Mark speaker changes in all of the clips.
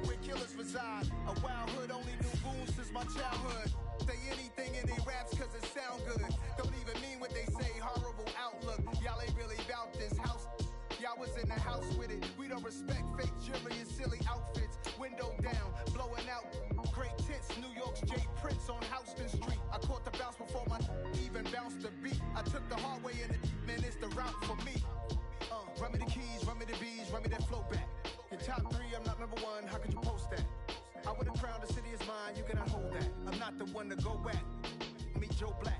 Speaker 1: where killers reside. A wild hood, only knew goons since my childhood. Say anything in they raps cause it sound good. Don't even mean what they say, horrible outlook. Y'all ain't really about this house. Y'all was in the house with it. We don't respect fake jewelry and silly outfits. Window down, blowing out. Great tits, New York's J. Prince on Houston Street. I caught the bounce before my even bounced the beat. I took the hard way in it, man, it's the route for me. Run me the keys, run me the bees, run me that flow back. In top 3, I'm not number 1, how could you post that? I would have crowned the city is mine, you cannot hold that. I'm not the one to go back. Meet Joe Black.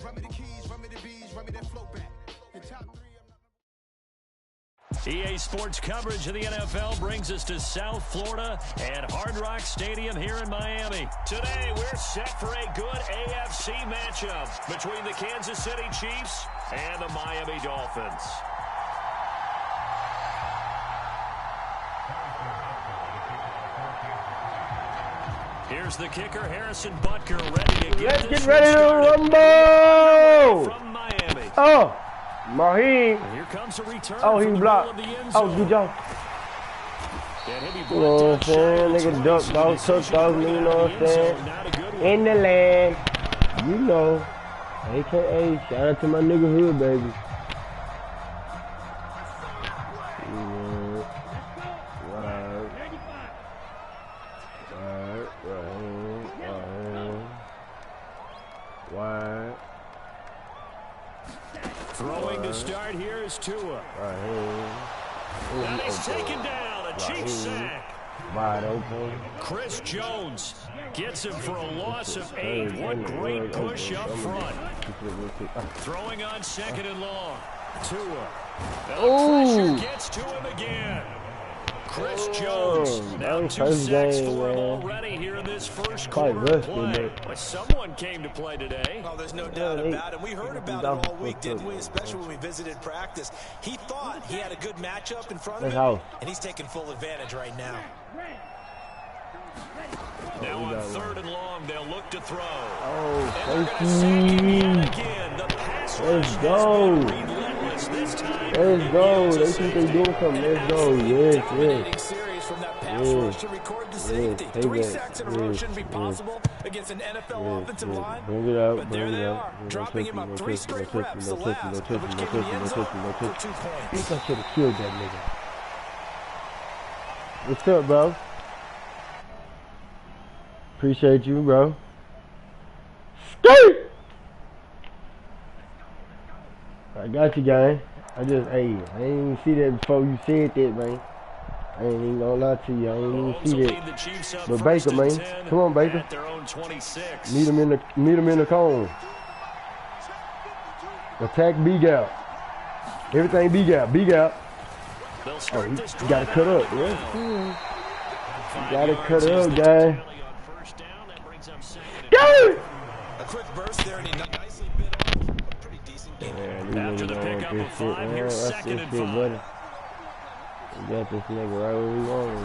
Speaker 1: Run me the keys, run me the bees, run me that flow back. In top 3, I'm not
Speaker 2: EA Sports coverage of the NFL brings us to South Florida and Hard Rock Stadium here in Miami. Today, we're set for a good AFC matchup between the Kansas City Chiefs and the Miami Dolphins. Here's the kicker, Harrison Butker, ready to
Speaker 3: Let's get ready to rumble!
Speaker 2: From Miami.
Speaker 3: Oh, Maheem.
Speaker 2: Here comes a return.
Speaker 3: Oh, he blocked. Oh, good job. You know what I'm saying? Nigga ducked off, took off, you know what I'm saying? In the land. You know. AKA, shout out to my nigga Hood, baby.
Speaker 2: Throwing to start here is Tua. And he's taken down. A Chiefs sack.
Speaker 3: Wide open.
Speaker 2: Chris Jones gets him for a loss of 8. One great push up front. Throwing on 2nd and long. Tua. The pressure gets to him again. Chris Jones, now 2 sacks for him already here in this first quarter of play. But someone came to play today.
Speaker 4: Oh, there's no doubt about it. We heard about it all week, didn't we? Especially when we visited practice. He thought he had a good matchup in front of him, and he's taking full advantage right now.
Speaker 2: Now on 3rd and long, they'll look to throw.
Speaker 3: Oh,
Speaker 2: let's
Speaker 3: go. Let's go. They think they're doing something. Let's go. Yes.
Speaker 4: Series from that pass rush to record the safety. 3 sacks in a row shouldn't be possible against an NFL offensive line.
Speaker 3: Bring it up.
Speaker 4: But there they are, dropping him up 3 straight reps. The last, which came in the end zone for 2 points.
Speaker 3: I think I should have killed that nigga. What's up, bro? Appreciate you, bro. Skate! I got you, guy. I didn't even see that before you said that, man. I ain't even gonna lie to you. I ain't even see that. But Baker, man, come on, Baker. Meet him in the cone. Attack B gap. Everything B gap. Oh, you gotta cut up, man. You gotta cut up, guy. Go!
Speaker 4: A quick burst there, and he nicely bit off a pretty decent game.
Speaker 2: After the pickup of 5, here's 2nd and 5.
Speaker 3: Buddy. We got this nigga right where we want him.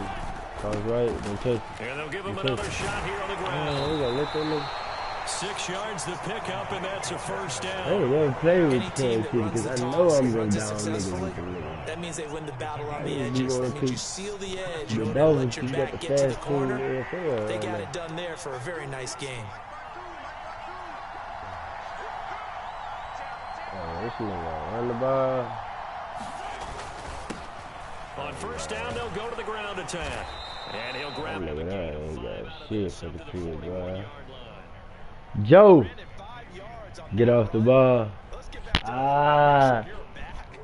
Speaker 3: Cause right, don't touch it.
Speaker 2: And they'll give him another shot here on the ground.
Speaker 3: We gotta let that nigga.
Speaker 2: 6 yards the pickup, and that's a first down.
Speaker 3: I ain't never play with Kansas City because I know I'm going down niggas with the nigga.
Speaker 4: That means they win the battle on the edges. That means you seal the edge. You
Speaker 3: The
Speaker 4: don't let
Speaker 3: Dolphins,
Speaker 4: your
Speaker 3: you got
Speaker 4: back
Speaker 3: the
Speaker 4: get to the
Speaker 3: fast team in the
Speaker 4: corner.
Speaker 3: NFL.
Speaker 4: They got it done there for a very nice game.
Speaker 3: Oh, this nigga run the ball.
Speaker 2: On first down, they'll go to the ground attack. And he'll grab him again.
Speaker 3: Ain't got shit for the kid, bro. Joe, get off the ball.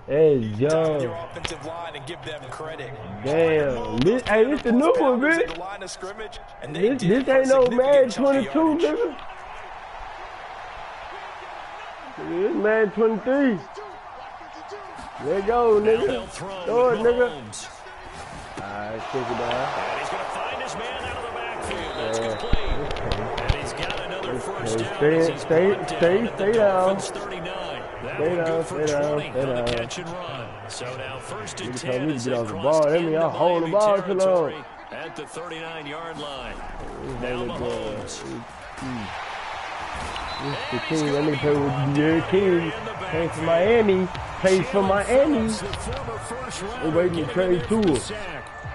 Speaker 3: Hey, Joe.
Speaker 4: Your offensive line and give them credit.
Speaker 3: Damn. This the new one, bitch. This ain't no Madden 22, nigga. This Madden 23. Let go, nigga. Throw it, nigga. Alright, take it down.
Speaker 2: And he's going to find his man out of the backfield. That's complete. And he's got another first down.
Speaker 3: Stay down.
Speaker 2: 39. That one good for 20 on the catch and run. So now 1st and 10 as they cross into Miami territory at the 39-yard line. Now Mahomes.
Speaker 3: This the king. Let me play with your king. Plays for Miami. Plays for Miami. We're waiting to trade Tua.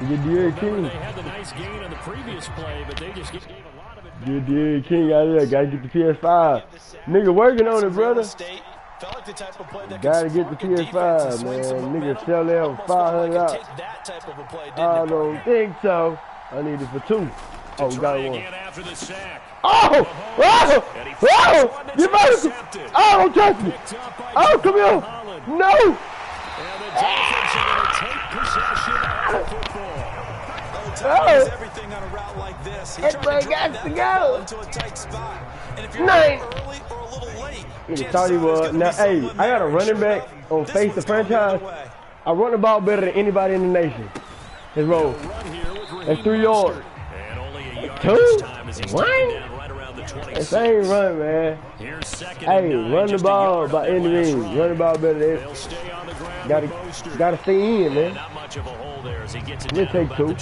Speaker 3: Get Derrick King.
Speaker 2: They had the nice gain on the previous play, but they just gave a lot of it.
Speaker 3: Get Derrick King out of there. Gotta get the PS5. Nigga working on it, brother. Gotta get the PS5, man. Nigga sell that for $500. I don't think so. I need it for 2. Oh, we got one. Oh! Oh! Oh! You better! Oh, don't touch me! Oh, come here! No!
Speaker 2: And the Dolphins are going to take possession of the football.
Speaker 4: Oh! Everything on a route like this. He's trying to drive that ball into a tight spot. And if you're early or a little late,
Speaker 3: now, hey, I got a running back on Face the Franchise. I run the ball better than anybody in the nation. His roll. That's 3 yards. 2? What? This ain't run, man. Hey, run the ball by any means. Run the ball better than Gotta stay in, man. We'll take 2.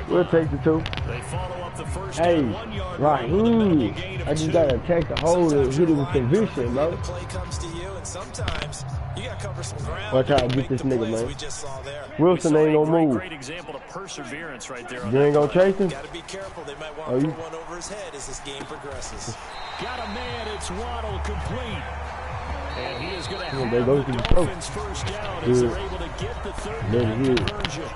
Speaker 3: We'll take the 2. Hey, Raheem, I just gotta attack the hole and hit it with conviction, bro. Watch out, get this nigga, man. Wilson ain't gonna move.
Speaker 2: Great example of perseverance right there.
Speaker 3: You ain't gonna chase him?
Speaker 4: Gotta be careful. They might want to put one over his head as this game progresses.
Speaker 2: Got a man. It's Waddle complete. And he is going to have the Dolphins first down as they're able to get the third down conversion.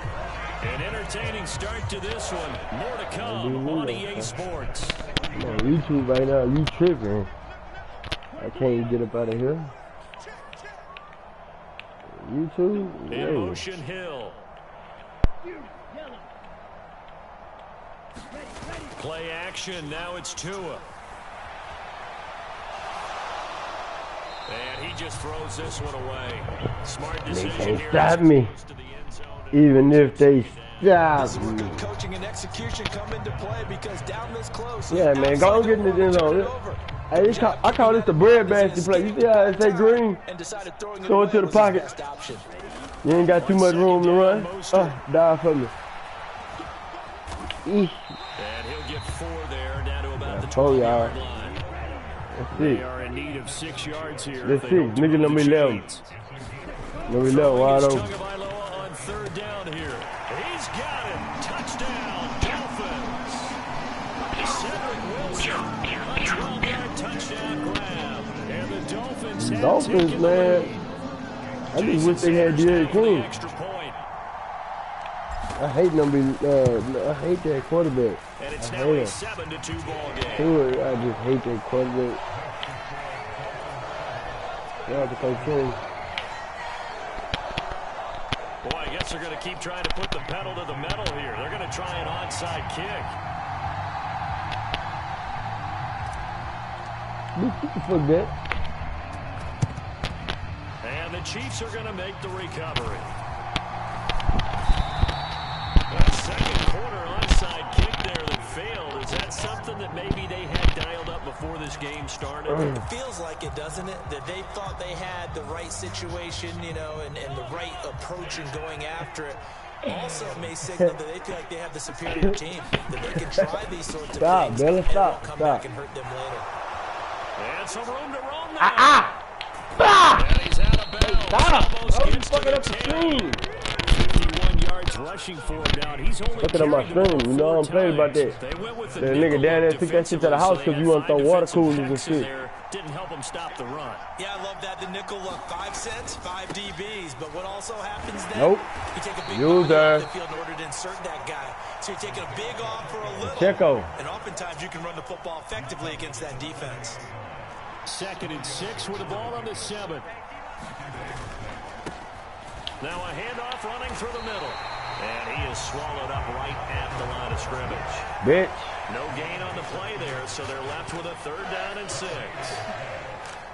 Speaker 2: An entertaining start to this one. More to come on EA Sports.
Speaker 3: Man, YouTube right now, you tripping. I can't get up out of here. YouTube?
Speaker 2: In motion, Hill. Play action, now it's Tua. And he just throws this one away. Smart decision here.
Speaker 3: They can't stop me. Even if they stop me.
Speaker 4: Coaching and execution come into play because down this close.
Speaker 3: Yeah, man, go on get in the end zone. Hey, I call this the bread basket play. You see how it say green? Throw it to the pocket. You ain't got too much room to run. Die for me.
Speaker 2: And he'll get 4 there, down to about the
Speaker 3: 20-yard
Speaker 2: line.
Speaker 3: That's
Speaker 2: They
Speaker 3: it.
Speaker 2: are in need of 6 yards here.
Speaker 3: Let's see. Nigga number 11. Number 11, wide open.
Speaker 2: On third down here. He's got it. Touchdown, Dolphins. Cedric Wilson. A 12-yard touchdown grab. And the Dolphins
Speaker 3: man. I just wish they had Derrick King. I hate I hate that quarterback.
Speaker 2: And it's now a 7-2 ball
Speaker 3: game. I just hate that quarterback. Yeah, the coach King.
Speaker 2: Boy, I guess they're going to keep trying to put the pedal to the metal here. They're going to try an onside kick. And the Chiefs are going to make the recovery. A second quarter onside kick there that failed. Is that something that maybe they had dialed up before this game started?
Speaker 4: It feels like it, doesn't it? That they thought they had the right situation, you know, and the right approach in going after it. Also, it may signal that they feel like they have the superior team, that they can try these sorts of things and come back and hurt them later.
Speaker 2: And some room to roam now. And he's out of bounds. Almost gets to the 10. 51 yards rushing for him down. He's only
Speaker 3: look at my stream. You know I'm playing about that. The nigga down there took that shit to the house because you want to throw water coolers and shit.
Speaker 2: Didn't help him stop the run.
Speaker 4: Yeah, I love that. The nickel, 5 cents, 5 DBs. But what also happens then?
Speaker 3: Nope.
Speaker 4: You take a big body off the field in order to insert that guy. So you're taking a big off for a little.
Speaker 3: Checo.
Speaker 4: And oftentimes you can run the football effectively against that defense.
Speaker 2: 2nd and 6 with the ball on the 7. Now a handoff running through the middle. And he is swallowed up right at the line of scrimmage.
Speaker 3: Bitch.
Speaker 2: No gain on the play there, so they're left with a 3rd down and 6.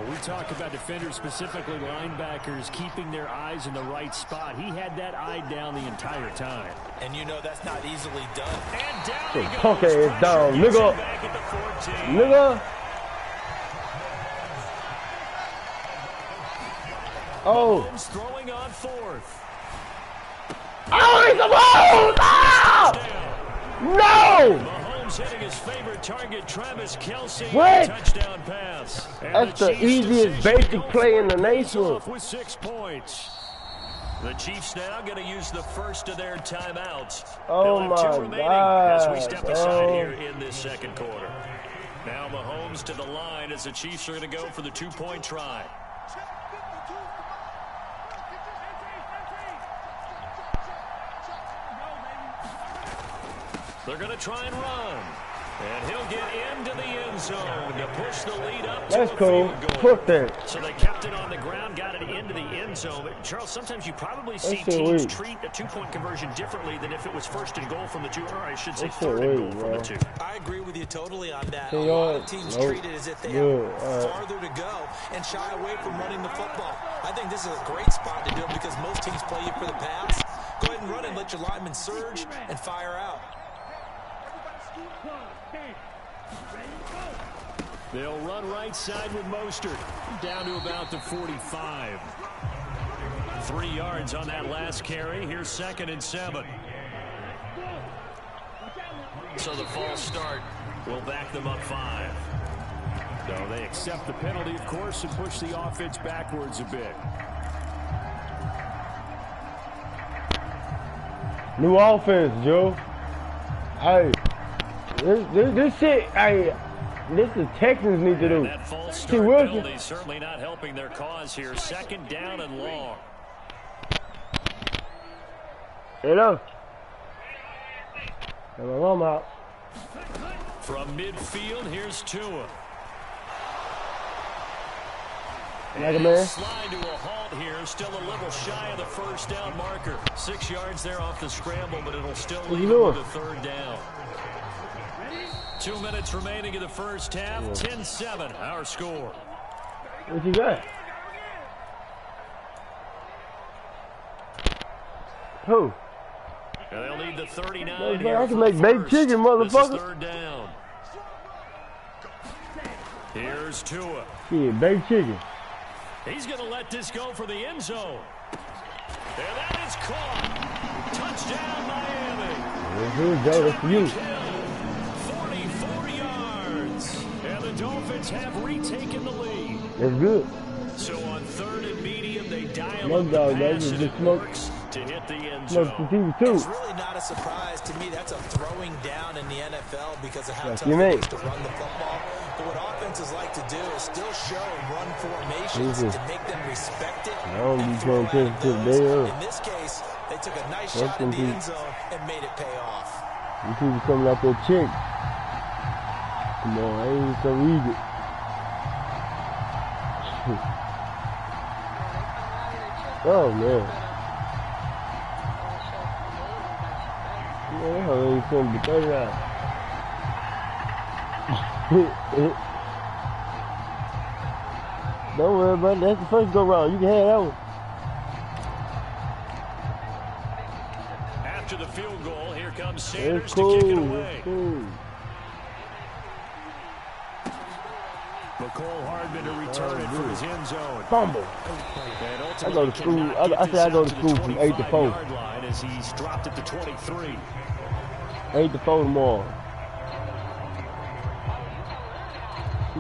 Speaker 2: Well, we talk about defenders, specifically linebackers, keeping their eyes in the right spot. He had that eye down the entire time.
Speaker 4: And you know that's not easily done.
Speaker 2: And down he goes.
Speaker 3: Okay, it's down. Nigga. Nigga. Oh.
Speaker 2: Throwing on 4th.
Speaker 3: Oh, he's a ball! No!
Speaker 2: Mahomes hitting his favorite target, Travis Kelce.
Speaker 3: What?
Speaker 2: Touchdown pass.
Speaker 3: That's the easiest basic play in the nation.
Speaker 2: With 6 points. The Chiefs now going to use the first of their timeouts.
Speaker 3: Oh
Speaker 2: They'll
Speaker 3: my
Speaker 2: have 2 remaining as we step aside here in this second quarter. Now Mahomes to the line as the Chiefs are going to go for the 2-point try. They're going to try and run. And he'll get into the end zone to push the lead up to
Speaker 3: That's
Speaker 2: a
Speaker 3: cool.
Speaker 2: field goal.
Speaker 3: Put that.
Speaker 2: So they kept it on the ground, got it into the end zone. But Charles, sometimes you probably see teams treat a 2-point conversion differently than if it was first and goal from the 2, or I should say third and goal from the 2.
Speaker 4: I agree with you totally on that. A lot of teams treat it as if they have farther to go and shy away from running the football. I think this is a great spot to do it because most teams play you for the pass. Go ahead and run and let your linemen surge and fire out.
Speaker 2: They'll run right side with Mostert, down to about the 45. 3 yards on that last carry. Here's 2nd and 7. So the false start will back them up 5. So they accept the penalty, of course, and push the offense backwards a bit.
Speaker 3: New offense, Joe. Hey, this shit, hey. This the Texans need to do.
Speaker 2: That false start penalty certainly not helping their cause here. 2nd down and long.
Speaker 3: Hello. I'm out.
Speaker 2: From midfield, here's Tua.
Speaker 3: Like a man.
Speaker 2: Slide to a halt here. Still a little shy of the first down marker. 6 yards there off the scramble, but it'll still lead them with a 3rd down. 2 minutes remaining in the first half. 10-7, our score.
Speaker 3: What you got? Who?
Speaker 2: And they'll need the 39
Speaker 3: no,
Speaker 2: here.
Speaker 3: I can make baked chicken, motherfucker.
Speaker 2: This is 3rd down. Here's Tua.
Speaker 3: Shit, baked chicken.
Speaker 2: He's going to let this go for the end zone. And that is caught. Touchdown, Miami.
Speaker 3: Here's Joe, that's for you.
Speaker 2: 44 yards. And the Dolphins have retaken the lead.
Speaker 3: That's good.
Speaker 2: So on 3rd and medium, they dial
Speaker 3: no
Speaker 2: up
Speaker 3: dog,
Speaker 2: the pass, and it
Speaker 3: smoke.
Speaker 2: works to hit the end zone.
Speaker 4: It's really not a surprise to me. That's a throwing down in the NFL because of how tough it is to run the football. But what offenses like to do is still show run formations to make them respect it. And throw out of those. In this case, they took a nice shot in the end zone and made it pay off.
Speaker 3: You people coming out there chick. Come on, I ain't so easy. Oh man. Man, that ain't something to 30 out. Don't worry about it. That's the first go round. You can have that one.
Speaker 2: After the field goal, here comes Sanders to kick it away. McCole Hardman to return it for his end zone.
Speaker 3: Fumble. I go to school. I say I go to school from 8 to 4.
Speaker 2: As he's dropped it to 23.
Speaker 3: 8 to 4 tomorrow.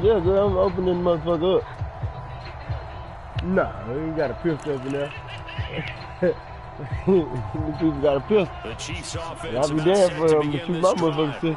Speaker 3: Yeah, girl, I'm opening the motherfucker up. Nah, you got a pistol up in there. These people got a pistol.
Speaker 2: The Chiefs offense.
Speaker 3: I'll be damned for them to shoot my motherfucker.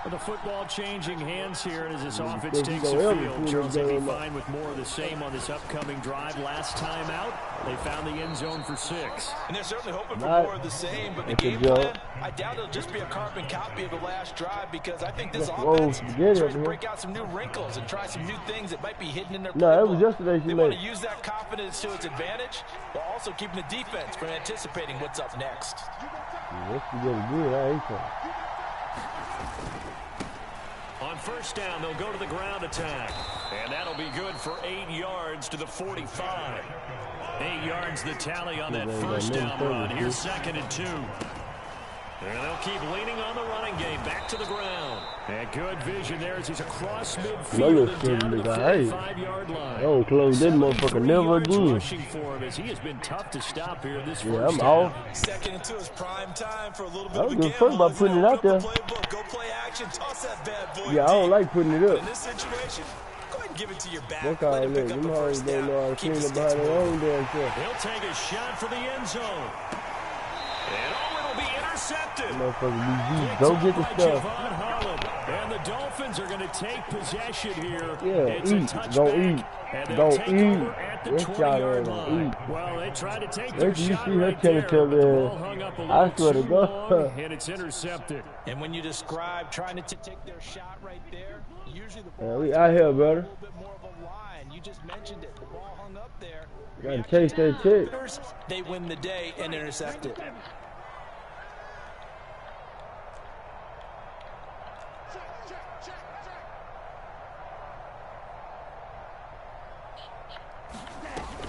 Speaker 2: The football changing hands here as this offense takes the field. Charles, they'd be fine with more of the same on this upcoming drive. Last time out, they found the end zone for 6.
Speaker 4: And they're certainly hoping for more of the same, but the game plan, I doubt it'll just be a carbon copy of the last drive because I think this offense tries to break out some new wrinkles and try some new things that might be hidden in their playbook.
Speaker 3: No, it was yesterday
Speaker 4: they want to use that confidence to its advantage while also keeping the defense from anticipating what's up next.
Speaker 3: Yeah, that's good. I hate that.
Speaker 2: On first down, they'll go to the ground attack. And that'll be good for 8 yards to the 45. 8 yards the tally on that first down run. Here's 2nd and 2. And they'll keep leaning on the running game. Back to the ground. And good vision there as he's across midfield and down to the 45-yard line.
Speaker 3: Don't close that motherfucker never again.
Speaker 2: Rushing for him as he has been tough to stop here this
Speaker 3: first
Speaker 2: down.
Speaker 3: Off.
Speaker 4: 2nd and 2 is prime time for a little bit
Speaker 3: I
Speaker 4: of a
Speaker 3: was
Speaker 4: gamble.
Speaker 3: about putting it out there.
Speaker 4: Go play action, toss that bad boy
Speaker 3: yeah, I don't like putting it up.
Speaker 4: In this situation, go ahead and give it to your back.
Speaker 3: Look how
Speaker 4: Let
Speaker 3: I
Speaker 4: him
Speaker 3: look.
Speaker 4: pick up
Speaker 3: Them
Speaker 4: a
Speaker 3: hoes
Speaker 4: first
Speaker 3: don't
Speaker 4: down.
Speaker 3: know how to
Speaker 4: Keep
Speaker 3: clean
Speaker 4: the
Speaker 3: up
Speaker 4: sticks
Speaker 3: behind their own
Speaker 4: moving.
Speaker 3: damn self.
Speaker 2: He'll take a shot for the end zone. And it'll be intercepted.
Speaker 3: Motherfucker, go get the stuff.
Speaker 2: And the Dolphins are going to take possession here.
Speaker 3: Yeah,
Speaker 2: it's
Speaker 3: eat.
Speaker 2: A
Speaker 3: Go
Speaker 2: touchback,
Speaker 3: eat.
Speaker 2: and they'll
Speaker 3: Go
Speaker 2: take
Speaker 3: eat.
Speaker 2: over at the
Speaker 3: This
Speaker 2: 20-yard
Speaker 3: y'all
Speaker 2: line.
Speaker 3: eat.
Speaker 2: Well, they tried to take
Speaker 3: Wait
Speaker 2: their
Speaker 3: till you
Speaker 2: shot
Speaker 3: see her
Speaker 2: right
Speaker 3: tell
Speaker 2: there,
Speaker 3: each
Speaker 2: but the
Speaker 3: other.
Speaker 2: ball hung up a
Speaker 3: I
Speaker 2: little
Speaker 3: swear to
Speaker 2: too
Speaker 3: God.
Speaker 2: long, and it's intercepted.
Speaker 4: And when you describe trying to take their shot right there, usually the ball
Speaker 3: We out here,
Speaker 4: a
Speaker 3: brother.
Speaker 4: little bit more of a line. You just mentioned it. The ball hung up there.
Speaker 3: Gotta chase that chick.
Speaker 4: They win the day and intercept it.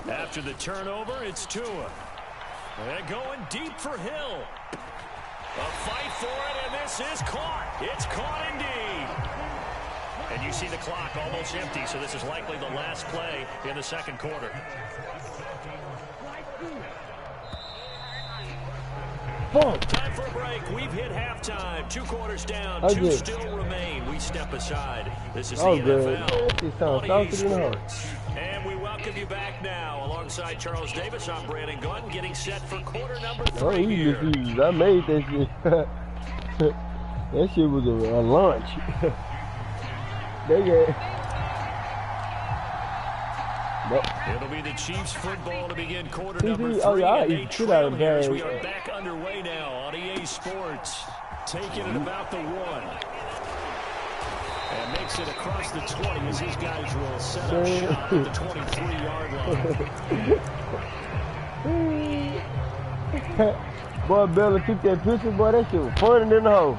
Speaker 2: After the turnover, it's Tua. They're going deep for Hill. A fight for it, and this is caught. It's caught indeed. And you see the clock almost empty, so this is likely the last play in the second quarter. Time for a break. We've hit halftime. 2 quarters down. 2 still remain. We step aside. This is the NFL on EA Sports. And we welcome you back now. Alongside Charles Davis, I'm Brandon Gunn, getting set for quarter number 3 here.
Speaker 3: I made that shit. That shit was a lunch.
Speaker 2: It'll be the Chiefs football to begin quarter number 3.
Speaker 3: And
Speaker 2: they trail here as we are back underway now on EA Sports. Taking it about the 1. And makes it across the 20 as these guys will set up shot at the 23-yard line.
Speaker 3: Boy, Bella took that picture, boy, that shit was funny in the hole.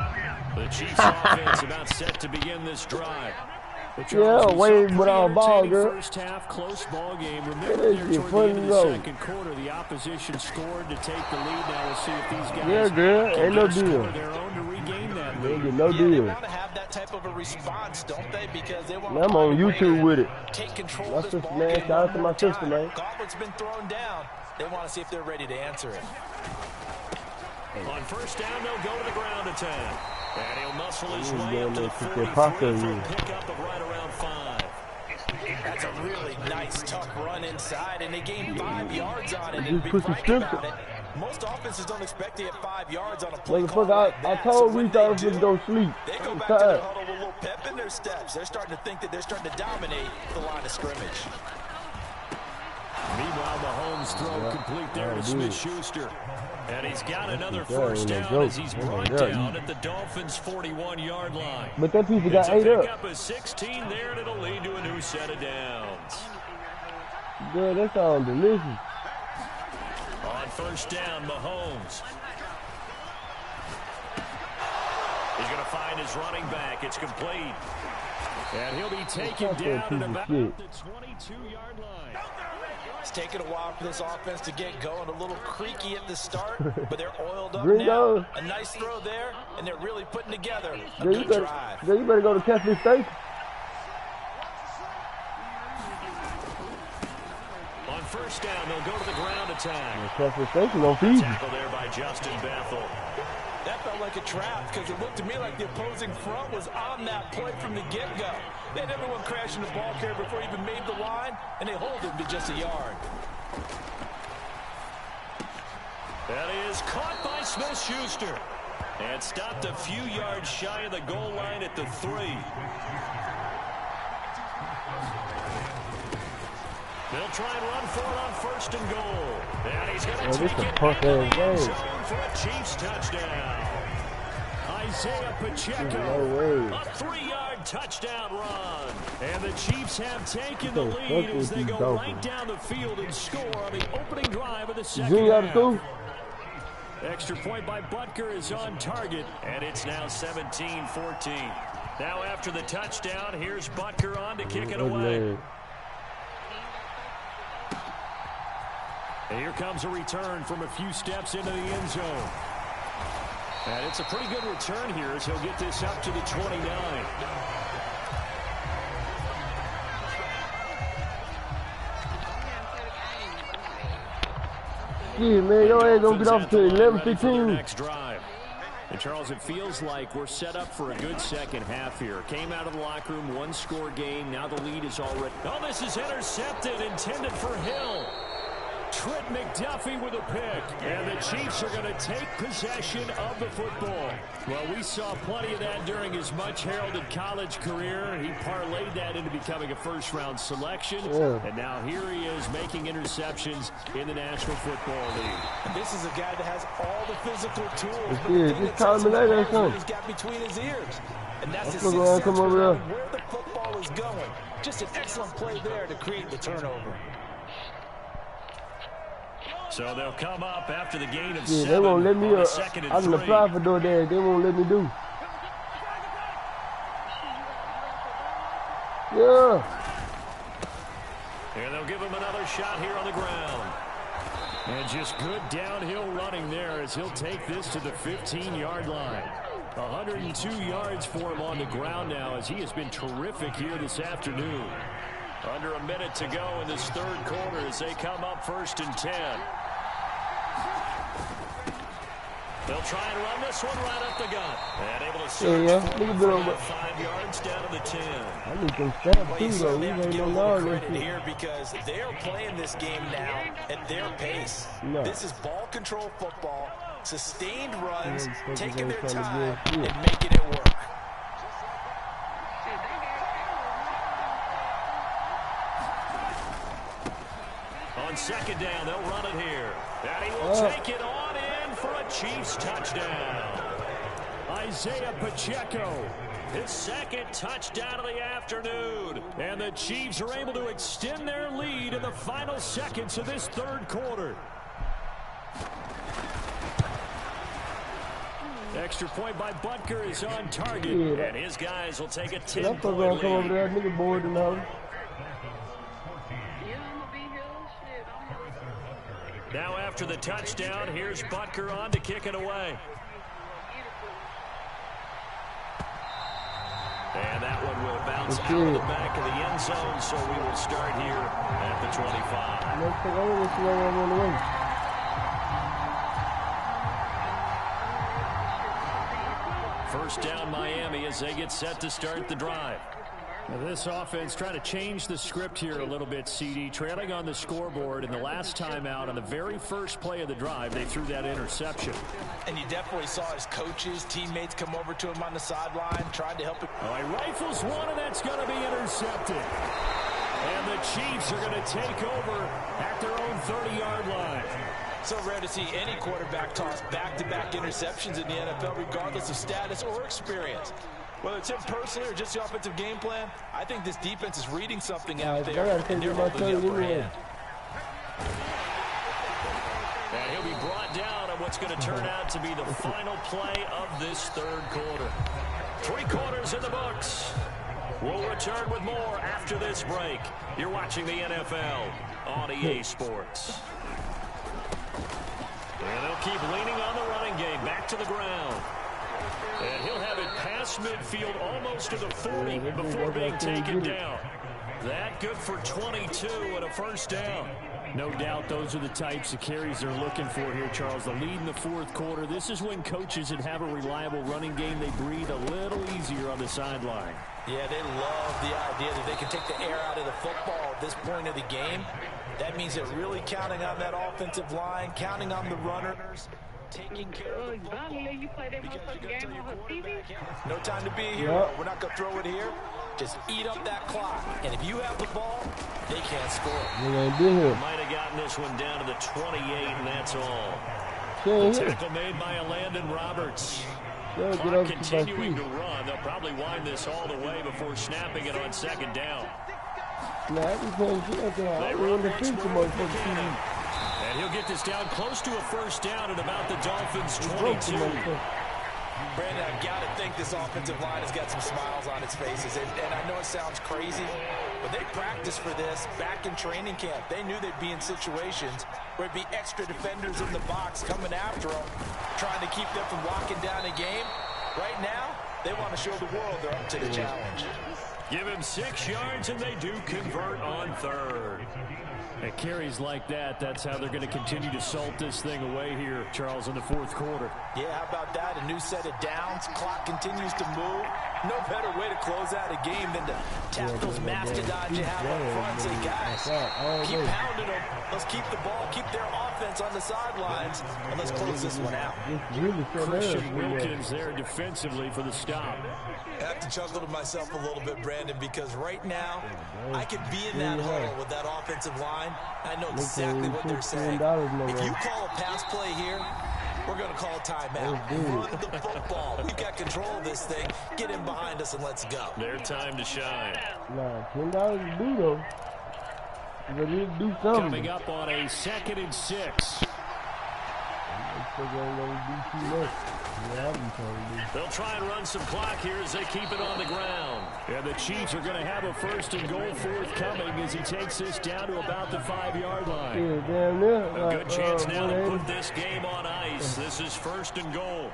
Speaker 2: The Chiefs offense about set to begin this drive.
Speaker 3: Yeah, Wade with our ball, girl.
Speaker 2: First half, close ball game. Remember there toward the end of the second quarter, the opposition scored to take the lead. Now we'll see if these guys
Speaker 3: ain't no deal.
Speaker 2: Their own to regain that
Speaker 3: lead.
Speaker 2: They
Speaker 3: no deal.
Speaker 4: They want to have that type of a response, don't they? Because they want
Speaker 3: I'm on YouTube with it.
Speaker 4: Take control
Speaker 3: my
Speaker 4: of this
Speaker 3: sister,
Speaker 4: ball
Speaker 3: man.
Speaker 4: game.
Speaker 3: Shout out to my sister, man.
Speaker 4: Gauntlet's been thrown down. They want to see if they're ready to answer it.
Speaker 2: On first down, they'll go to the ground attack. And he'll muscle his way up to the 43 for a pickup of right around 5.
Speaker 4: That's a really nice, tough run inside, and they gained 5 yards on it. And be frank about it, most offenses don't expect to get 5 yards on a play call like that.
Speaker 3: I told Reese I was going to go sleep.
Speaker 4: They go back to their huddle with a little pep in their steps. They're starting to think that they're starting to dominate the line of scrimmage.
Speaker 2: Meanwhile, Mahomes' throw complete there to Smith-Schuster. And he's got another first down as he's brought down at the Dolphins' 41-yard line.
Speaker 3: But that piece got ate up.
Speaker 2: Pick up a 16 there, and it'll lead to a new set of downs.
Speaker 3: Girl, that sounds delicious.
Speaker 2: On first down, Mahomes. He's going to find his running back. It's complete. And he'll be taken down at about the 22-yard line.
Speaker 4: It's taken a while for this offense to get going. A little creaky at the start, but they're oiled up
Speaker 3: Gringo.
Speaker 4: now. A nice throw there, and they're really putting together a good drive.
Speaker 3: You better go to Catholic Station.
Speaker 2: On first down, they'll go to the ground attack.
Speaker 3: Catholic Station don't feed you.
Speaker 2: Tackle there by Justin Bethel.
Speaker 4: That felt like a trap because it looked to me like the opposing front was on that play from the get-go. They had everyone crashing the ball carrier before he even made the line, and they hold him to just a yard.
Speaker 2: That is caught by Smith-Schuster. And stopped a few yards shy of the goal line at the 3. They'll try and run for it on first and goal. And he's going to take it into the end zone for a Chiefs touchdown. Isaiah Pacheco, a 3-yard touchdown run. And the Chiefs have taken the lead as they go right down the field and score on the opening drive of the second half. Extra point by Butker is on target, and it's now 17-14. Now after the touchdown, here's Butker on to kick it away. And here comes a return from a few steps into the end zone. And it's a pretty good return here as he'll get this up to the 29.
Speaker 3: Yeah, man, your ass gonna get off to 11-15.
Speaker 2: Next drive. And, Charles, it feels like we're set up for a good second half here. Came out of the locker room, one-score game. Now the lead is already... Oh, this is intercepted, intended for Hill. Trent McDuffie with a pick. And the Chiefs are going to take possession of the football. Well, we saw plenty of that during his much-heralded college career. He parlayed that into becoming a first-round selection. And now here he is making interceptions in the National Football League.
Speaker 4: And this is a guy that has all the physical tools.
Speaker 3: Just call me later or something.
Speaker 4: He's got between his ears. And that's his
Speaker 3: come over there.
Speaker 4: Where the football is going. Just an excellent play there to create the turnover.
Speaker 2: So they'll come up after the gain of
Speaker 3: 7.
Speaker 2: They won't let me.
Speaker 3: I can apply for DoorDash. They won't let me do. Yeah.
Speaker 2: And they'll give him another shot here on the ground. And just good downhill running there as he'll take this to the 15-yard line. 102 yards for him on the ground now as he has been terrific here this afternoon. Under a minute to go in this third quarter as they come up 1st and 10. They'll try and run this one right up the gut. And able to search 5 yards down to the 10.
Speaker 3: I need some stamp too, though.
Speaker 4: They have to give them credit here because they are playing this game now at their pace.
Speaker 3: No.
Speaker 4: This is ball control football, sustained runs, taking their time and making it work.
Speaker 2: On 2nd down, they'll run it here. And he will take it on in for a Chiefs touchdown. Isaiah Pacheco, his 2nd touchdown of the afternoon. And the Chiefs are able to extend their lead in the final seconds of this third quarter. Extra point by Butker is on target. And his guys will take a 10-point lead.
Speaker 3: Come over there, nigga bored now.
Speaker 2: Now after the touchdown, here's Butker on to kick it away. And that one will bounce out of the back of the end zone, so we will start here at the 25. First down Miami as they get set to start the drive. Now this offense trying to change the script here a little bit, CD. Trailing on the scoreboard in the last time out on the very first play of the drive, they threw that interception.
Speaker 4: And you definitely saw his coaches, teammates come over to him on the sideline, tried to help him.
Speaker 2: All right, rifles one, and that's going to be intercepted. And the Chiefs are going to take over at their own 30-yard line.
Speaker 4: So rare to see any quarterback toss back-to-back interceptions in the NFL, regardless of status or experience. Whether it's him personally or just the offensive game plan, I think this defense is reading something out there, and they're holding the upper hand.
Speaker 2: And he'll be brought down on what's going to turn out to be the final play of this third quarter. 3 quarters in the books. We'll return with more after this break. You're watching the NFL on EA Sports. And they'll keep leaning on the running game. Back to the ground. And he'll have it past midfield almost to the 40 before being taken down. That good for 22 and a first down. No doubt those are the types of carries they're looking for here, Charles. The lead in the fourth quarter. This is when coaches that have a reliable running game, they breathe a little easier on the sideline.
Speaker 4: Yeah, they love the idea that they can take the air out of the football at this point of the game. That means they're really counting on that offensive line, counting on the runners, taking care of the football. No time to be here. We're not going to throw it here. Just eat up that clock. And if you have the ball, they can't score.
Speaker 2: Might have gotten this one down to the 28, and that's all. The tackle made by Landon Roberts. Clock continuing to run. They'll probably wind this all the way before snapping it on second down. They run once more and he'll get this down close to a first down at about the Dolphins' 22.
Speaker 4: Brandon, I've got to think this offensive line has got some smiles on its faces. And I know it sounds crazy, but they practiced for this back in training camp. They knew they'd be in situations where it'd be extra defenders in the box coming after them, trying to keep them from locking down a game. Right now, they want to show the world they're up to the challenge.
Speaker 2: Give him 6 yards, and they do convert on 3rd. And carries like that, that's how they're going to continue to salt this thing away here, Charles, in the 4th quarter.
Speaker 4: Yeah, how about that? A new set of downs. Clock continues to move. No better way to close out a game than to tap those mastodons you have up front and say, guys, keep pounding them. Let's keep the ball, keep their offense on the sidelines, and let's close this one out.
Speaker 2: Christian Wilkins there defensively for the stop.
Speaker 4: I have to chuckle to myself a little bit, Brandon, because right now I could be in that huddle with that offensive line. I know exactly what they're saying. If you call a pass play here, we're going to call a timeout. Run the football. We've got control of this thing. Get in behind us and let's go.
Speaker 2: Their time to shine.
Speaker 3: Nah, $10 to do though. But he'll do something.
Speaker 2: Coming up on a 2nd and 6. They'll try and run some clock here as they keep it on the ground. And the Chiefs are going to have a 1st and goal forthcoming as he takes this down to about the 5-yard line. A good chance now to put this game on ice. This is 1st and goal.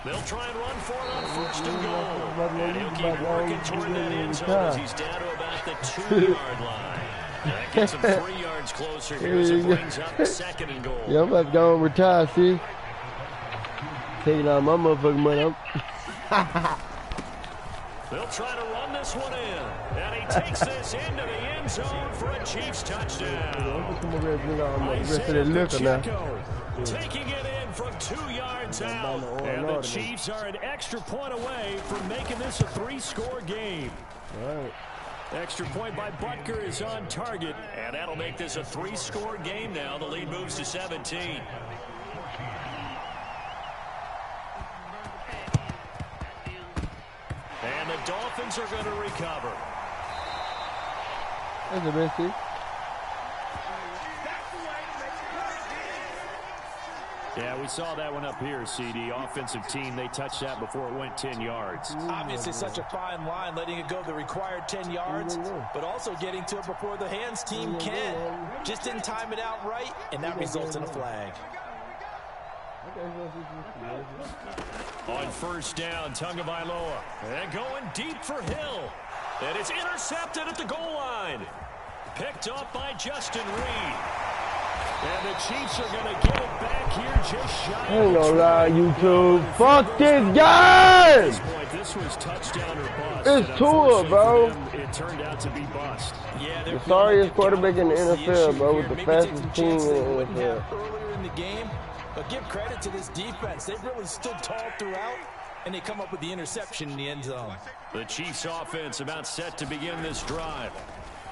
Speaker 2: They'll try and run for it on 1st and goal. And he'll keep working toward that end zone as he's down to about the 2-yard line. That gets him 3 yards closer here as it brings up 2nd and goal.
Speaker 3: Yeah, I'm about to go and retire, see? Taking out my motherfucking money.
Speaker 2: They'll try to run this one in. And he takes this into the end zone for a Chiefs touchdown. Taking it in from 2 yards out. And the Chiefs are an extra point away from making this a 3-score game.
Speaker 3: All right.
Speaker 2: Extra point by Butker is on target, and that'll make this a 3-score game now. The lead moves to 17. And the Dolphins are going to recover.
Speaker 3: That's the best thing.
Speaker 2: Yeah, we saw that one up here, CD. Offensive team, they touched that before it went 10 yards.
Speaker 4: Obviously such a fine line, letting it go the required 10 yards, but also getting to it before the hands team can. Just didn't time it out right, and that results in a flag.
Speaker 2: On 1st down, Tagovailoa. And going deep for Hill. And it's intercepted at the goal line. Picked up by Justin Reed. And the Chiefs are going to get it back here just shy.
Speaker 3: I ain't gonna lie, YouTube. Fuck this game!
Speaker 2: This was touchdown or bust.
Speaker 3: It's Tua, bro.
Speaker 2: It turned out to be bust.
Speaker 4: Yeah,
Speaker 3: the sorriest quarterback in the NFL, bro, with the fastest team in the NFL.
Speaker 4: Earlier in the game, but give credit to this defense. They've really stood tall throughout, and they come up with the interception in the end zone.
Speaker 2: The Chiefs offense about set to begin this drive.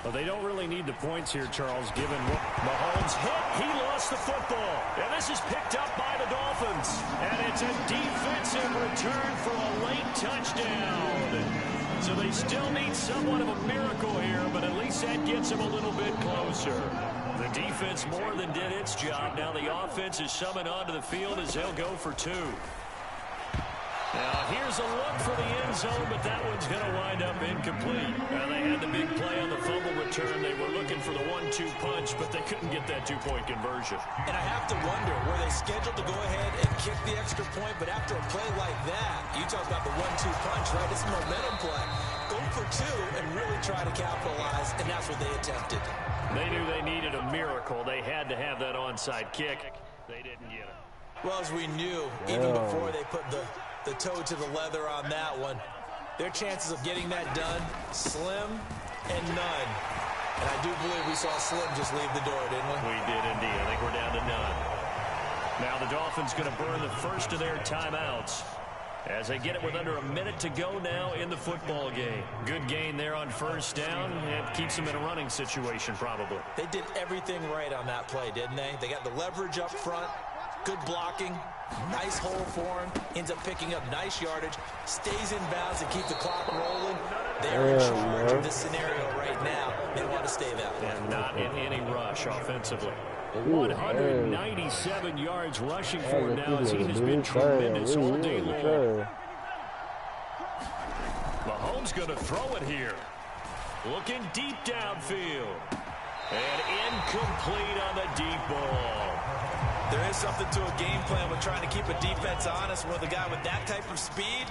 Speaker 2: But they don't really need the points here, Charles, given what Mahomes hit. He lost the football. And this is picked up by the Dolphins. And it's a defensive return for a late touchdown. So they still need somewhat of a miracle here, but at least that gets them a little bit closer. The defense more than did its job. Now the offense is summoned onto the field as they'll go for 2. Now, here's a look for the end zone, but that one's going to wind up incomplete. Now, they had the big play on the fumble return. They were looking for the 1-2 punch, but they couldn't get that 2-point conversion.
Speaker 4: And I have to wonder, were they scheduled to go ahead and kick the extra point, but after a play like that, you talk about the 1-2 punch, right? It's a momentum play. Go for 2 and really try to capitalize, and that's what they attempted.
Speaker 2: They knew they needed a miracle. They had to have that onside kick. They didn't get it.
Speaker 4: Well, as we knew, even before they put the toe to the leather on that one, their chances of getting that done, slim and none. And I do believe we saw Slim just leave the door, didn't we?
Speaker 2: We did indeed. I think we're down to none. Now the Dolphins going to burn the first of their timeouts as they get it with under a minute to go now in the football game. Good gain there on 1st down. It keeps them in a running situation probably.
Speaker 4: They did everything right on that play, didn't they? They got the leverage up front, good blocking, nice hole for him, ends up picking up nice yardage, stays in bounds and keep the clock rolling. They're in charge of this scenario right now. They want to stay that way.
Speaker 2: And not in any rush offensively. 197 yards rushing for him now as he has been tremendous all day long. Mahomes going to throw it here. Looking deep downfield. And incomplete on the deep ball.
Speaker 4: There is something to a game plan with trying to keep a defense honest. With a guy with that type of speed,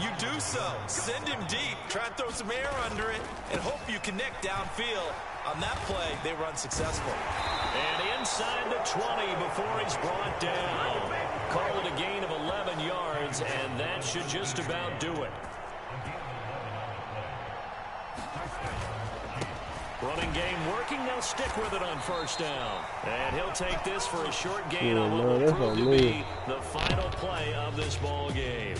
Speaker 4: you do so. Send him deep. Try and throw some air under it and hope you connect downfield. On that play, they were unsuccessful.
Speaker 2: And inside the 20 before he's brought down. Call it a gain of 11 yards, and that should just about do it. Running game working. They'll stick with it on first down. And he'll take this for a short gain on what will prove to be the final play of this ball game.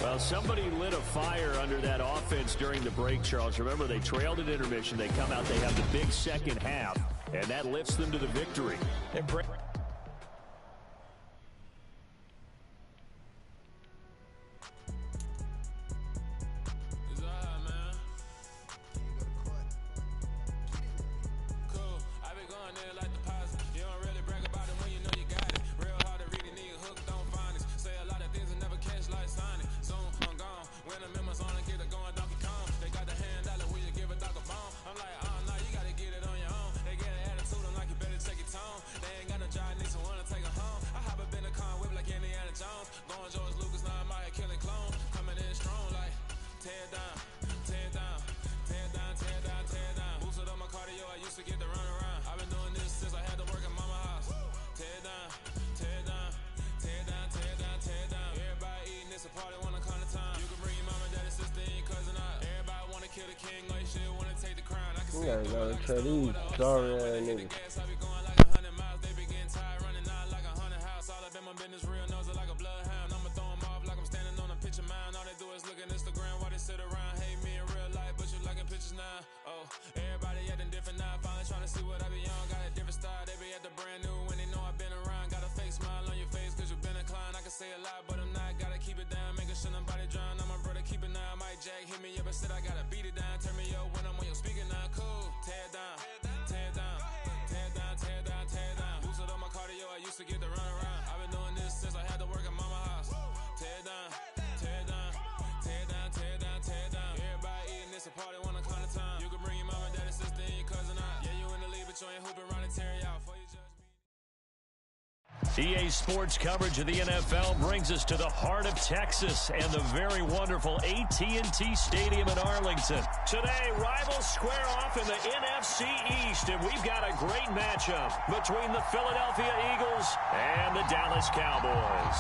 Speaker 2: Well, somebody lit a fire under that offense during the break, Charles. Remember, they trailed at intermission. They come out, they have the big second half, and that lifts them to the victory.
Speaker 3: We gotta go to these sorry ass niggas.
Speaker 1: Everybody acting different now, finally trying to see what I be on. Got a different style, they be at the brand new when they know I've been around. Got a fake smile on your face cause you've been inclined. I can say a lot, but I'm not. Gotta keep it down, making sure nobody drown. I'm my brother, keep it now. Mike Jack hit me up and said I gotta beat it down. Turn me up when I'm on your speaker now. Cool, tear down, tear down, tear down, tear down, tear down. Boosted up my cardio, I used to get the run around. I've been doing this since I had to work at mama house. Tear down, tear down, tear down, tear down, tear down. Everybody eating this a party when I come to time. You can bring your mama, daddy, sister, and your cousin out. Yeah, you in the league, but you ain't hooping around and tear you out. For you judge me.
Speaker 2: EA Sports coverage of the NFL brings us to the heart of Texas and the very wonderful AT&T Stadium in Arlington. Today, rivals square off in the NFC East, and we've got a great matchup between the Philadelphia Eagles and the Dallas Cowboys.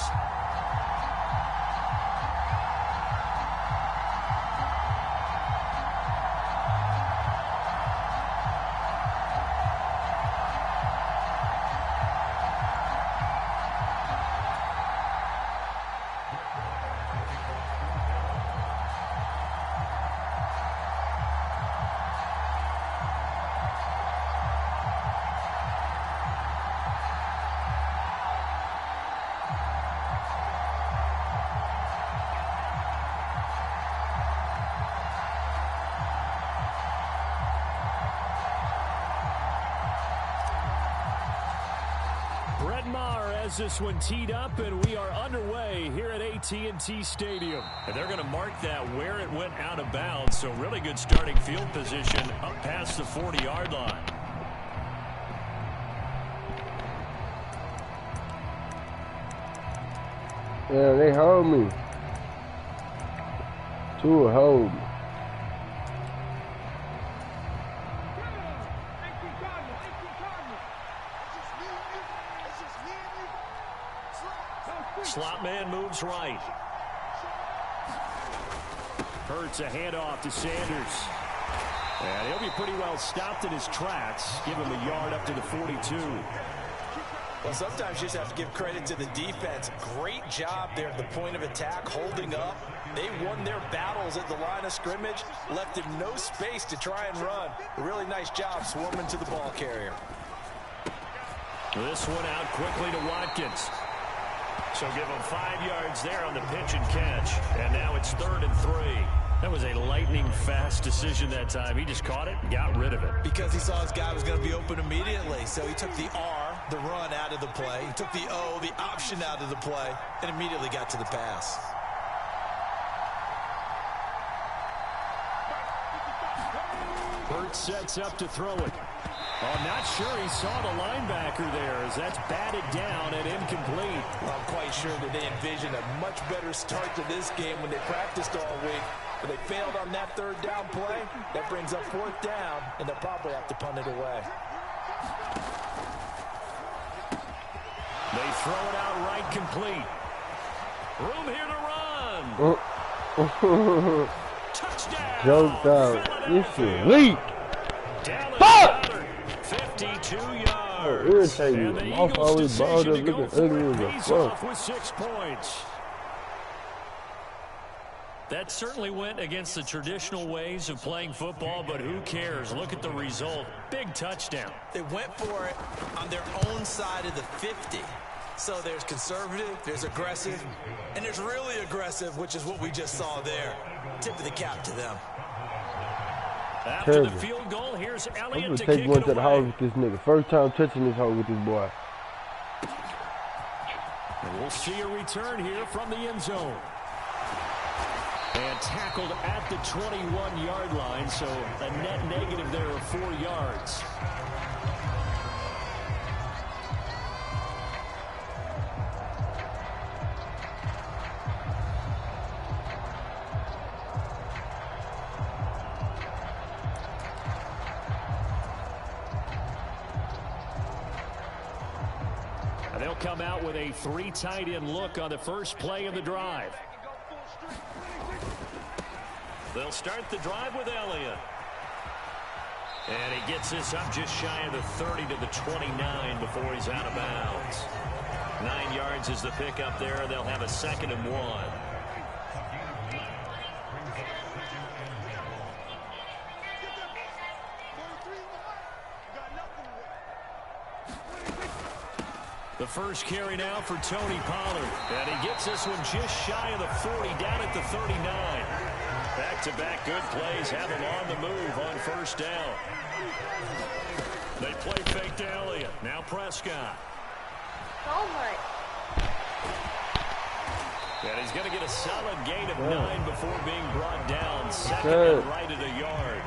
Speaker 2: This one teed up, and we are underway here at AT&T Stadium. And they're going to mark that where it went out of bounds, so really good starting field position up past the 40-yard line.
Speaker 3: Yeah, they hold me. Two hold me.
Speaker 2: Slot man moves right. Hurts a handoff to Sanders. And he'll be pretty well stopped in his tracks. Give him a yard up to the 42.
Speaker 4: Well, sometimes you just have to give credit to the defense. Great job there at the point of attack, holding up. They won their battles at the line of scrimmage, left him no space to try and run. A really nice job swarming to the ball carrier.
Speaker 2: This one out quickly to Watkins. So give him 5 yards there on the pitch and catch. And now it's 3rd and 3. That was a lightning-fast decision that time. He just caught it and got rid of it.
Speaker 4: Because he saw his guy was going to be open immediately. So he took the R, the run, out of the play. He took the O, the option, out of the play, and immediately got to the pass.
Speaker 2: Burt sets up to throw it. Oh, not sure he saw the linebacker there as that's batted down and incomplete.
Speaker 4: Well, I'm quite sure that they envisioned a much better start to this game when they practiced all week. But they failed on that third down play. That brings up fourth down, and they'll probably have to punt it away.
Speaker 2: They throw it out right complete. Room here to run. Touchdown.
Speaker 3: Joked out. This is weak.
Speaker 2: Fuck! 52 yards.
Speaker 3: Irritating.
Speaker 2: And the
Speaker 3: Mouth
Speaker 2: Eagles
Speaker 3: always balled
Speaker 2: decision
Speaker 3: up
Speaker 2: to go
Speaker 3: looking
Speaker 2: for
Speaker 3: ugly
Speaker 2: it
Speaker 3: as a
Speaker 2: pays
Speaker 3: fuck.
Speaker 2: off with 6 points. That certainly went against the traditional ways of playing football, but who cares? Look at the result. Big touchdown.
Speaker 4: They went for it on their own side of the 50. So there's conservative, there's aggressive, and there's really aggressive, which is what we just saw there. Tip of the cap to them.
Speaker 2: After
Speaker 3: Terrible.
Speaker 2: the field goal, here's
Speaker 3: I'm
Speaker 2: Elliott
Speaker 3: gonna
Speaker 2: to
Speaker 3: take
Speaker 2: kick
Speaker 3: one
Speaker 2: it
Speaker 3: to the
Speaker 2: away.
Speaker 3: house with this nigga. First time touching this hole with this boy.
Speaker 2: And we'll see a return here from the end zone. And tackled at the 21-yard line, so a net negative there of 4 yards. And they'll come out with a 3 tight end look on the first play of the drive. They'll start the drive with Elliott. And he gets this up just shy of the 30 to the 29 before he's out of bounds. 9 yards is the pickup there. They'll have a 2nd and 1. The first carry now for Tony Pollard. And he gets this one just shy of the 40, down at the 39. Back-to-back good plays have him on the move on first down. They play fake to Elliott. Now Prescott.
Speaker 5: Oh my.
Speaker 2: And he's going to get a solid gain of 9 before being brought down. 2nd and right at a yard.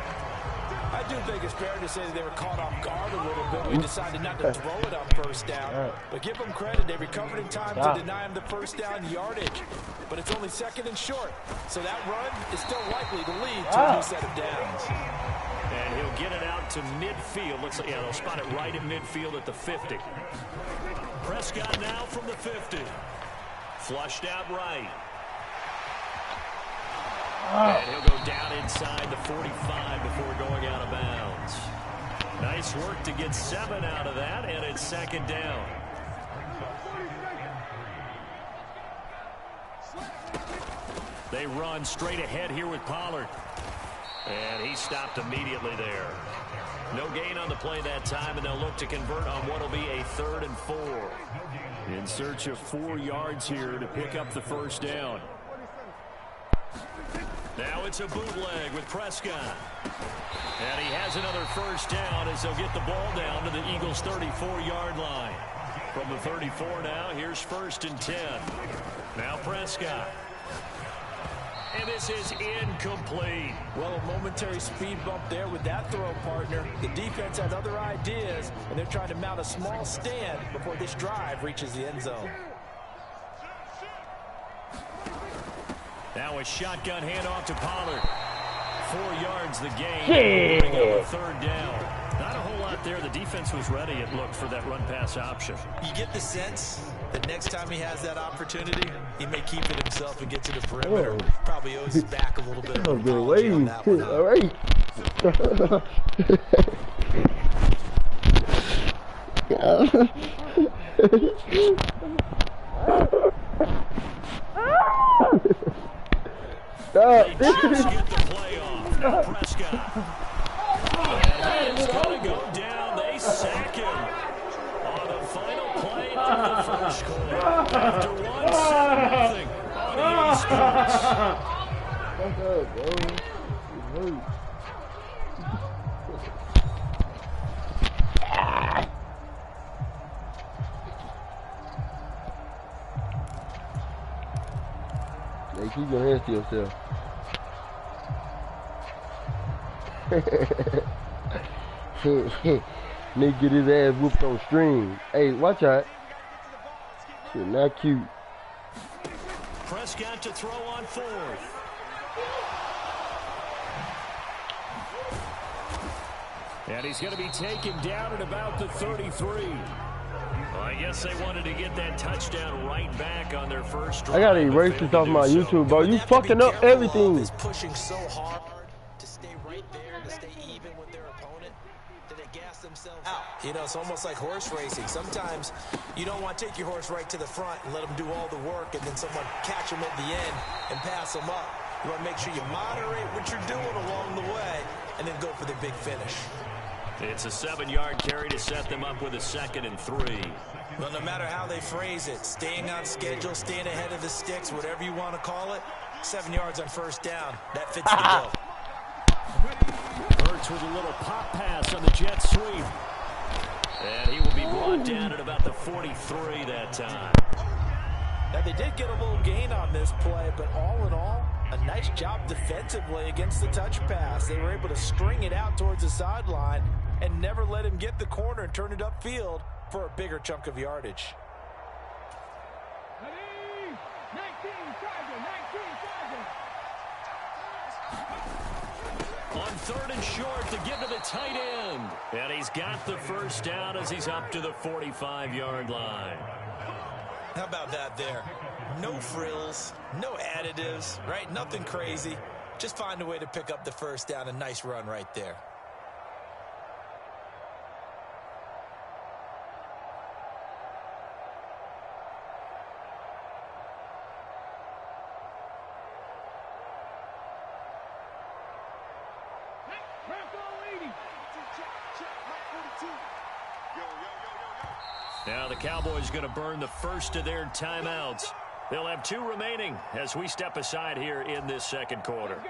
Speaker 4: I do think it's fair to say that they were caught off guard a little bit. We decided not to throw it on first down. But give them credit. They recovered in time to deny him the first down yardage. But it's only 2nd and short. So that run is still likely to lead to a new set of downs.
Speaker 2: And he'll get it out to midfield. Looks like, yeah, they'll spot it right at midfield at the 50. Prescott now from the 50. Flushed out right. And he'll go down inside the 45 before going out of bounds. Nice work to get 7 out of that, and it's 2nd down. They run straight ahead here with Pollard. And he stopped immediately there. No gain on the play that time, and they'll look to convert on what will be a 3rd and 4. In search of 4 yards here to pick up the first down. Now it's a bootleg with Prescott. And he has another first down as they'll get the ball down to the Eagles' 34-yard line. From the 34 now, here's 1st and 10. Now Prescott. And this is incomplete.
Speaker 4: Well, a momentary speed bump there with that throw, partner. The defense had other ideas, and they're trying to mount a small stand before this drive reaches the end zone.
Speaker 2: Now a shotgun handoff to Pollard. 4 yards the gain. Bring up a 3rd down. Not a whole lot there. The defense was ready, it looked, for that run-pass option.
Speaker 4: You get the sense that next time he has that opportunity, he may keep it himself and get to the perimeter. Probably owes his back a little bit of
Speaker 3: I've been
Speaker 4: apology on
Speaker 3: waiting.
Speaker 4: that one.
Speaker 3: All right.
Speaker 2: They just get the play off. Now Prescott. And he's going to go down. They sack him on the final play of the first quarter. After 1-7-0 on EA Sports.
Speaker 3: Hey, keep your hands to yourself. Nigga get his ass whooped on stream. Hey, watch out. Shit, not cute.
Speaker 2: Prescott to throw on 4th. And he's going to be taken down at about the 33. Well, I guess they wanted to get that touchdown right back on their first drive.
Speaker 3: I gotta erase this off my YouTube, bro. You fucking up everything.
Speaker 4: Is pushing so hard to stay right there, to stay even with their opponent, that they gas themselves out. You know, it's almost like horse racing. Sometimes you don't want to take your horse right to the front and let them do all the work, and then someone catch them at the end and pass them up. You want to make sure you moderate what you're doing along the way, and then go for the big finish.
Speaker 2: It's a 7-yard carry to set them up with a 2nd and 3.
Speaker 4: Well, no matter how they phrase it, staying on schedule, staying ahead of the sticks, whatever you want to call it, 7 yards on first down. That fits the bill.
Speaker 2: Hurts with a little pop pass on the jet sweep. And he will be brought down at about the 43 that time.
Speaker 4: Now, they did get a little gain on this play, but all in all, a nice job defensively against the touch pass. They were able to string it out towards the sideline and never let him get the corner and turn it upfield for a bigger chunk of yardage.
Speaker 2: On 3rd and short to give to the tight end. And he's got the first down as he's up to the 45-yard line.
Speaker 4: How about that there? No frills, no additives, right? Nothing crazy. Just find a way to pick up the first down. A nice run right there.
Speaker 2: Now the Cowboys going to burn the first of their timeouts. They'll have 2 remaining as we step aside here in this second quarter.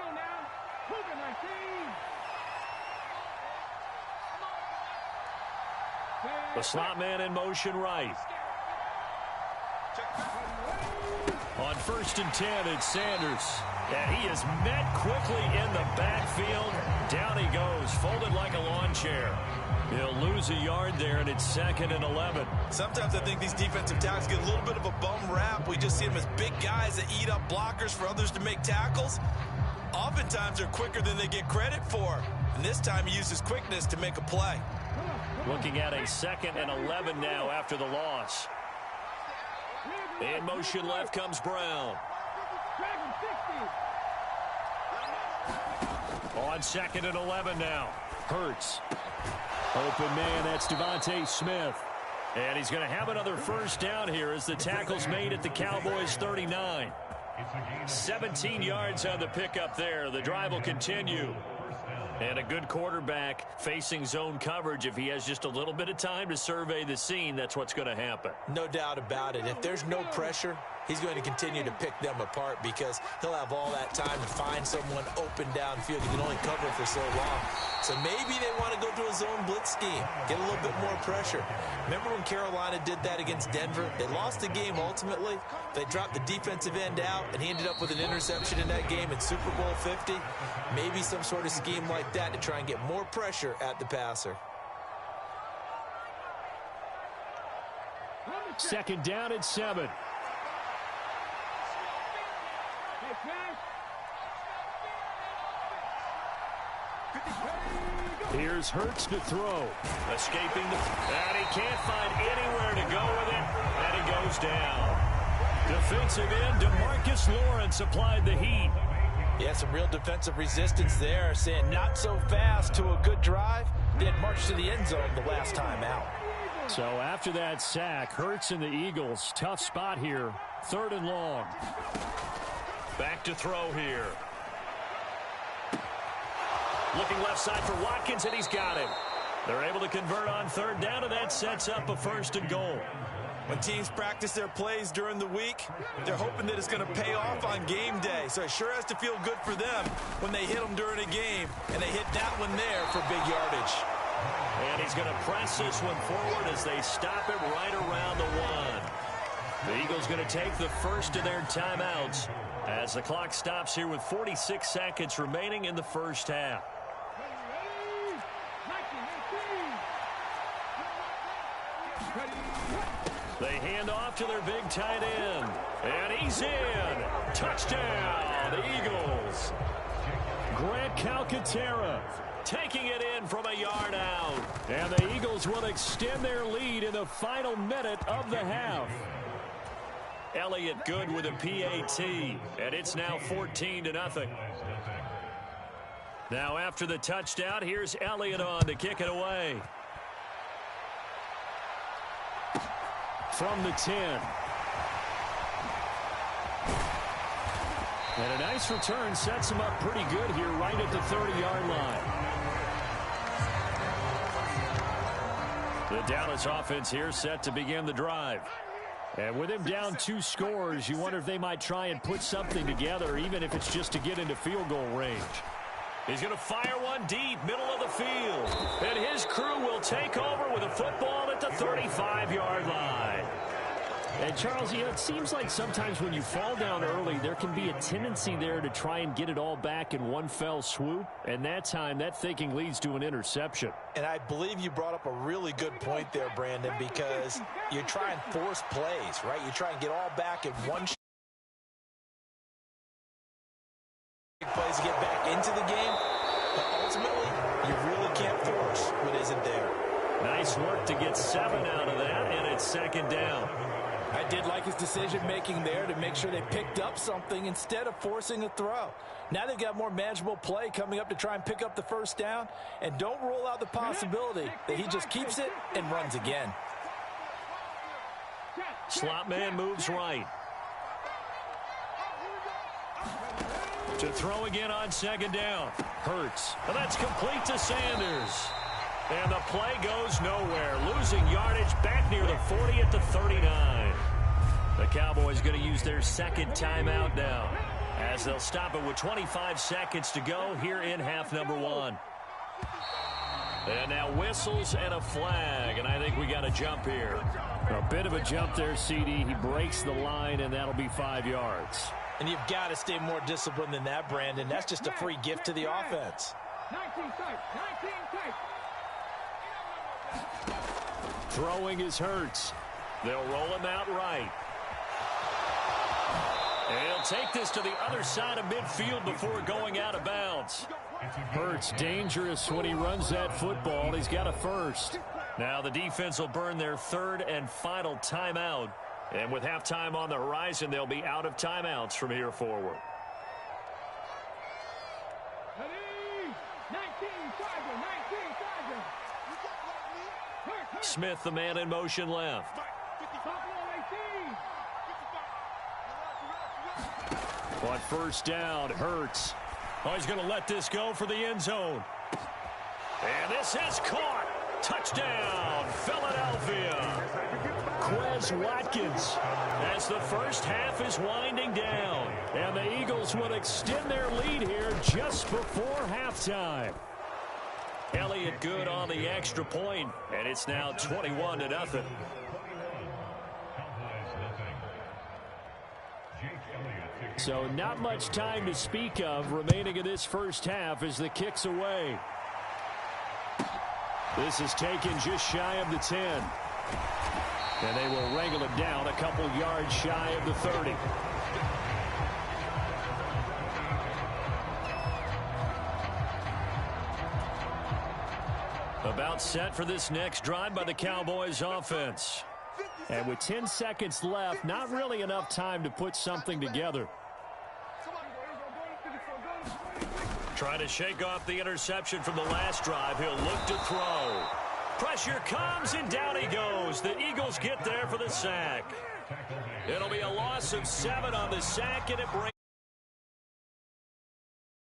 Speaker 2: The slot man in motion right. On 1st and 10, it's Sanders. And he is met quickly in the backfield. Down he goes, folded like a lawn chair. He'll lose a yard there, and it's 2nd and 11.
Speaker 4: Sometimes I think these defensive tackles get a little bit of a bum rap. We just see them as big guys that eat up blockers for others to make tackles. Oftentimes they're quicker than they get credit for. And this time he uses quickness to make a play.
Speaker 2: Looking at a 2nd and 11 now after the loss. In motion left comes Brown. On 2nd and 11 now. Hurts. Open man, that's Devontae Smith. And he's going to have another first down here as the tackle's made at the Cowboys 39. 17 yards on the pickup there. The drive will continue. And a good quarterback facing zone coverage. If he has just a little bit of time to survey the scene, that's what's going to happen.
Speaker 4: No doubt about it. If there's no pressure, he's going to continue to pick them apart because he'll have all that time to find someone open downfield. He can only cover for so long. So maybe they want to go to a zone blitz scheme, get a little bit more pressure. Remember when Carolina did that against Denver? They lost the game ultimately. They dropped the defensive end out, and he ended up with an interception in that game in Super Bowl 50. Maybe some sort of scheme like that to try and get more pressure at the passer.
Speaker 2: 2nd down at 7. Here's Hurts to throw. Escaping and he can't find anywhere to go with it. And he goes down. Defensive end DeMarcus Lawrence applied the heat.
Speaker 4: Yeah, some real defensive resistance there. Saying not so fast to a good drive. They had marched to the end zone the last time out.
Speaker 2: So after that sack, Hurts and the Eagles, tough spot here. 3rd and long. Back to throw here. Looking left side for Watkins, and he's got him. They're able to convert on 3rd down, and that sets up a 1st and goal.
Speaker 4: When teams practice their plays during the week, they're hoping that it's going to pay off on game day. So it sure has to feel good for them when they hit them during a game, and they hit that one there for big yardage.
Speaker 2: And he's going to press this one forward as they stop it right around the 1. The Eagles going to take the first of their timeouts as the clock stops here with 46 seconds remaining in the first half. They hand off to their big tight end. And he's in. Touchdown, the Eagles. Grant Calcaterra taking it in from a yard out. And the Eagles will extend their lead in the final minute of the half. Elliott good with a PAT. And it's now 14-0. Now after the touchdown, here's Elliott on to kick it away. From the 10. And a nice return sets him up pretty good here right at the 30-yard line. The Dallas offense here set to begin the drive. And with him down 2 scores, you wonder if they might try and put something together, even if it's just to get into field goal range. He's going to fire one deep, middle of the field. And his crew will take over with a football at the 35-yard line.
Speaker 6: And, Charles, you know, it seems like sometimes when you fall down early, there can be a tendency there to try and get it all back in one fell swoop. And that time, that thinking leads to an interception.
Speaker 4: And I believe you brought up a really good point there, Brandon, because you try and force plays, right? You try and get all back in one plays to get back into the game. But ultimately, you really can't force what isn't there.
Speaker 2: Nice work to get 7 out of that, and it's 2nd down.
Speaker 4: I did like his decision-making there to make sure they picked up something instead of forcing a throw. Now they've got more manageable play coming up to try and pick up the 1st down. And don't rule out the possibility that he just keeps it and runs again.
Speaker 2: Slot man moves right. To throw again on 2nd down. Hurts. And that's complete to Sanders. And the play goes nowhere. Losing yardage back near the 40 at the 39. The Cowboys going to use their 2nd timeout now, as they'll stop it with 25 seconds to go here in half number 1. And now whistles and a flag, and I think we got a jump here.
Speaker 6: A bit of a jump there, CD. He breaks the line, and that'll be 5 yards.
Speaker 4: And you've got to stay more disciplined than that, Brandon. That's just a free gift to the offense.
Speaker 7: 19
Speaker 2: Throwing is Hurts. They'll roll him out right. And he'll take this to the other side of midfield before going out of bounds.
Speaker 6: Hurts dangerous when he runs that football. He's got a 1st.
Speaker 2: Now the defense will burn their 3rd and final timeout. And with halftime on the horizon, they'll be out of timeouts from here forward. Smith, the man in motion left. On 1st down, Hurts. Oh, he's going to let this go for the end zone. And this is caught. Touchdown, Philadelphia. Quez Watkins, as the 1st half is winding down. And the Eagles will extend their lead here just before halftime. Elliott good on the extra point, and it's now 21-0.
Speaker 6: So not much time to speak of remaining in this 1st half as the kick's away.
Speaker 2: This is taken just shy of the 10. And they will wrangle it down a couple yards shy of the 30. About set for this next drive by the Cowboys offense.
Speaker 6: And with 10 seconds left, not really enough time to put something together.
Speaker 2: Trying to shake off the interception from the last drive. He'll look to throw. Pressure comes, and down he goes. The Eagles get there for the sack. It'll be a loss of 7 on the sack, and it brings